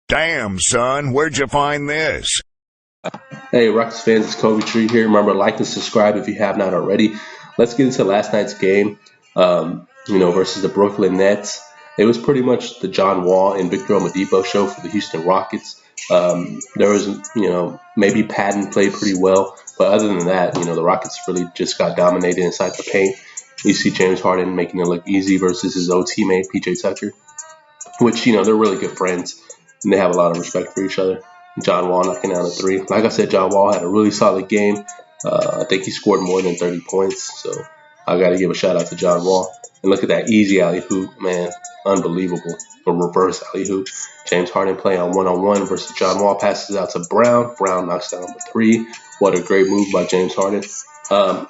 Damn, son, where'd you find this? Hey, Rockets fans, it's Kobe Tree here. Remember, like and subscribe if you have not already. Let's get into last night's game, versus the Brooklyn Nets. It was pretty much the John Wall and Victor Oladipo show for the Houston Rockets. There was, maybe Patton played pretty well, but other than that, the Rockets really just got dominated inside the paint. You see James Harden making it look easy versus his old teammate PJ Tucker, which they're really good friends and they have a lot of respect for each other. John Wall knocking down a three. Like I said, John Wall had a really solid game. I think he scored more than 30 points, so I got to give a shout out to John Wall. And look at that easy alley hoop, man, unbelievable. A reverse alley hoop. James Harden playing on one versus John Wall, passes out to Brown. Brown knocks down the three. What a great move by James Harden.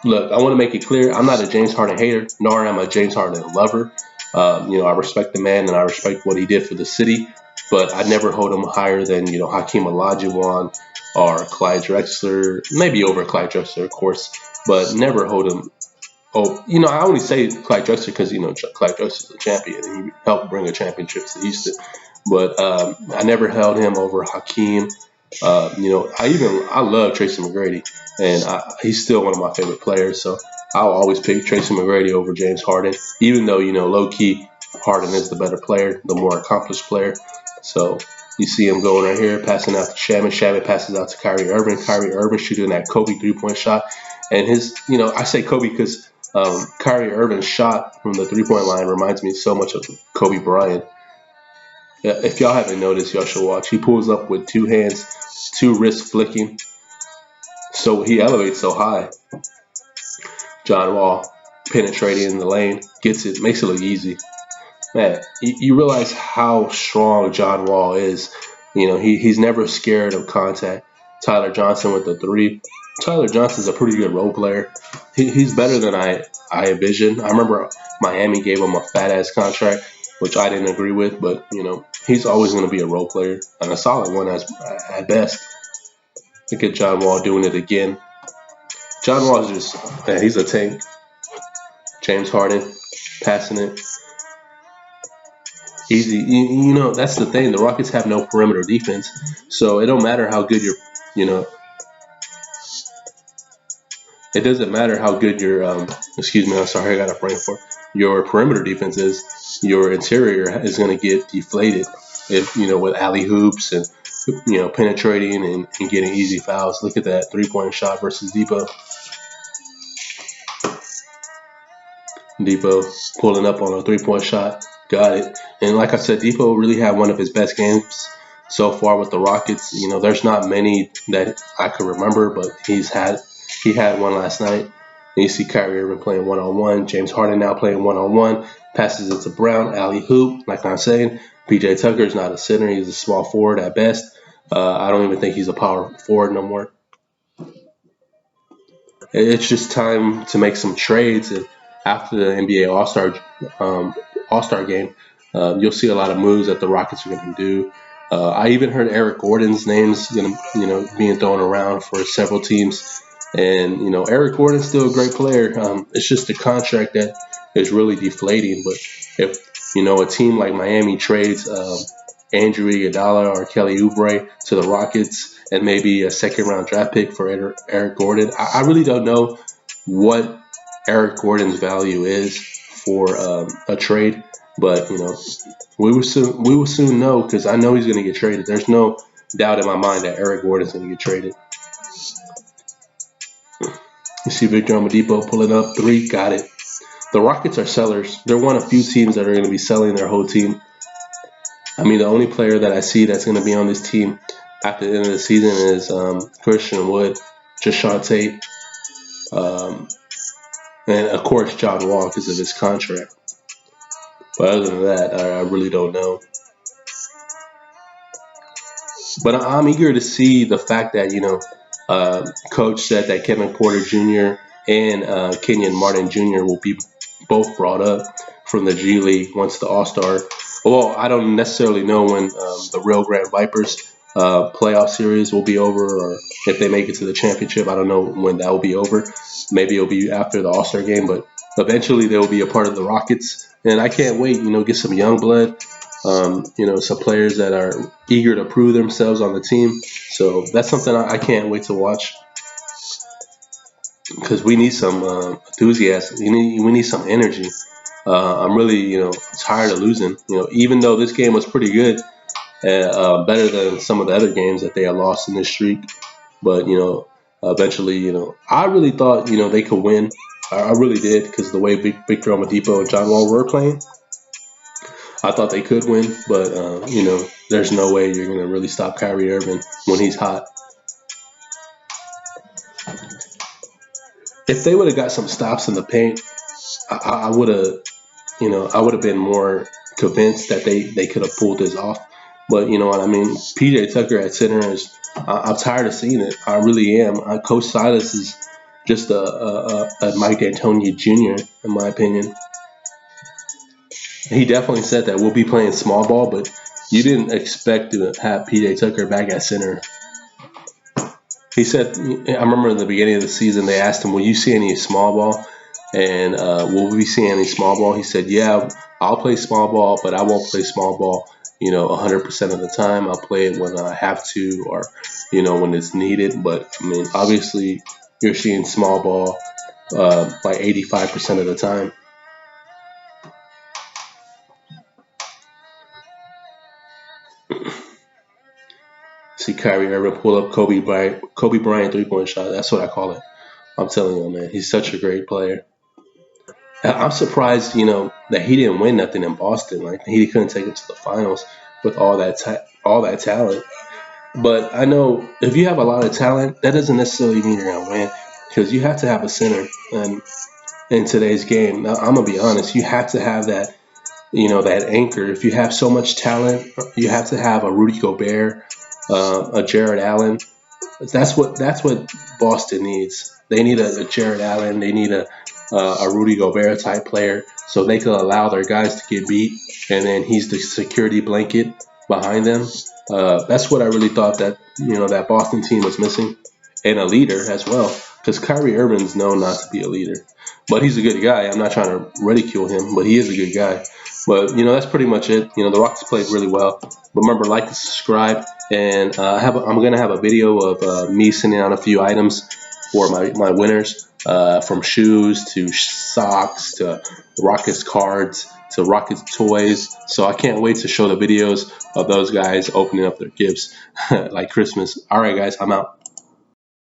Look, I want to make it clear, I'm not a James Harden hater, nor am I a James Harden lover. I respect the man and I respect what he did for the city, but I never hold him higher than, Hakeem Olajuwon or Clyde Drexler, maybe over Clyde Drexler, of course, but never hold him. Oh, I only say Clyde Drexler because, Clyde Drexler's a champion and he helped bring a championship to Houston. But I never held him over Hakeem. I love Tracy McGrady, and he's still one of my favorite players. So I'll always pick Tracy McGrady over James Harden, even though low key Harden is the better player, the more accomplished player. So you see him going right here, passing out to Shaman. Shaman passes out to Kyrie Irving. Kyrie Irving shooting that Kobe 3-point shot, and I say Kobe because Kyrie Irving's shot from the 3-point line reminds me so much of Kobe Bryant. If y'all haven't noticed, y'all should watch. He pulls up with two hands, two wrists flicking. So he elevates so high. John Wall penetrating in the lane, gets it, makes it look easy. Man, you realize how strong John Wall is. He's never scared of contact. Tyler Johnson with the three. Tyler Johnson's a pretty good role player. He's better than I envisioned. I remember Miami gave him a fat ass contract, which I didn't agree with, but he's always going to be a role player and a solid one at best. Look at John Wall doing it again. John Wall is he's a tank. James Harden passing it. Easy. That's the thing. The Rockets have no perimeter defense, so it don't matter how good it doesn't matter how good excuse me, I'm sorry, I got a brain for your perimeter defense is. Your interior is going to get deflated if, with alley hoops and, penetrating and getting easy fouls. Look at that 3-point shot versus Depot. Depot pulling up on a 3-point shot. Got it. And like I said, Depot really had one of his best games so far with the Rockets. There's not many that I can remember, but he had one last night. And you see Kyrie Irving playing one-on-one. James Harden now playing one-on-one. Passes it to Brown, alley hoop. Like I'm saying, PJ Tucker is not a center. He's a small forward at best. I don't even think he's a power forward no more. It's just time to make some trades. And after the NBA All-Star game, you'll see a lot of moves that the Rockets are going to do. I even heard Eric Gordon's name's going to, being thrown around for several teams. And, Eric Gordon's still a great player. It's just the contract that is really deflating. But if, a team like Miami trades Andrew Iguodala or Kelly Oubre to the Rockets and maybe a second-round draft pick for Eric Gordon, I really don't know what Eric Gordon's value is for a trade. But, we will soon know because I know he's going to get traded. There's no doubt in my mind that Eric Gordon's going to get traded. You see Victor Oladipo pulling up three, got it. The Rockets are sellers. They're one of few teams that are going to be selling their whole team. I mean, the only player that I see that's going to be on this team after the end of the season is Christian Wood, Jashawn Tate, and of course John Wall because of his contract. But other than that, I really don't know. But I'm eager to see the fact that, Coach said that Kevin Porter Jr. and Kenyon Martin Jr. will be both brought up from the G League once the All-Star. Well, I don't necessarily know when the Real Grand Vipers playoff series will be over or if they make it to the championship. I don't know when that will be over. Maybe it'll be after the All-Star game, but eventually they will be a part of the Rockets. And I can't wait, get some young blood. Some players that are eager to prove themselves on the team. So that's something I can't wait to watch because we need some enthusiasm. We need some energy. I'm really, tired of losing. Even though this game was pretty good, better than some of the other games that they had lost in this streak. But eventually, I really thought they could win. I really did because the way Victor Oladipo and John Wall were playing, I thought they could win. But there's no way you're gonna really stop Kyrie Irving when he's hot. If they would have got some stops in the paint, I would have, I would have been more convinced that they could have pulled this off. But you know what I mean? PJ Tucker at center is. I'm tired of seeing it. I really am. Coach Silas is just a Mike D'Antoni Jr. in my opinion. He definitely said that we'll be playing small ball, but you didn't expect to have PJ Tucker back at center. He said, I remember in the beginning of the season, they asked him, will you see any small ball? And will we see any small ball? He said, yeah, I'll play small ball, but I won't play small ball, 100% of the time. I'll play it when I have to or, when it's needed. But, I mean, obviously, you're seeing small ball like 85% of the time. See Kyrie Irving pull up Kobe Bryant three-point shot. That's what I call it. I'm telling you, man, he's such a great player. I'm surprised, that he didn't win nothing in Boston. Like he couldn't take it to the finals with all that talent. But I know if you have a lot of talent, that doesn't necessarily mean you're gonna win because you have to have a center. And in today's game, now I'm gonna be honest, you have to have that, that anchor. If you have so much talent, you have to have a Rudy Gobert, a Jared Allen. That's what Boston needs. They need a Jared Allen. They need a Rudy Gobert type player, so they can allow their guys to get beat, and then he's the security blanket behind them. That's what I really thought that that Boston team was missing, and a leader as well. Because Kyrie Irving's known not to be a leader, but he's a good guy. I'm not trying to ridicule him, but he is a good guy. But that's pretty much it. The Rockets played really well. But remember, like and subscribe, and I'm gonna have a video of me sending out a few items for my winners, from shoes to socks to Rockets cards to Rockets toys. So I can't wait to show the videos of those guys opening up their gifts like Christmas. All right, guys, I'm out.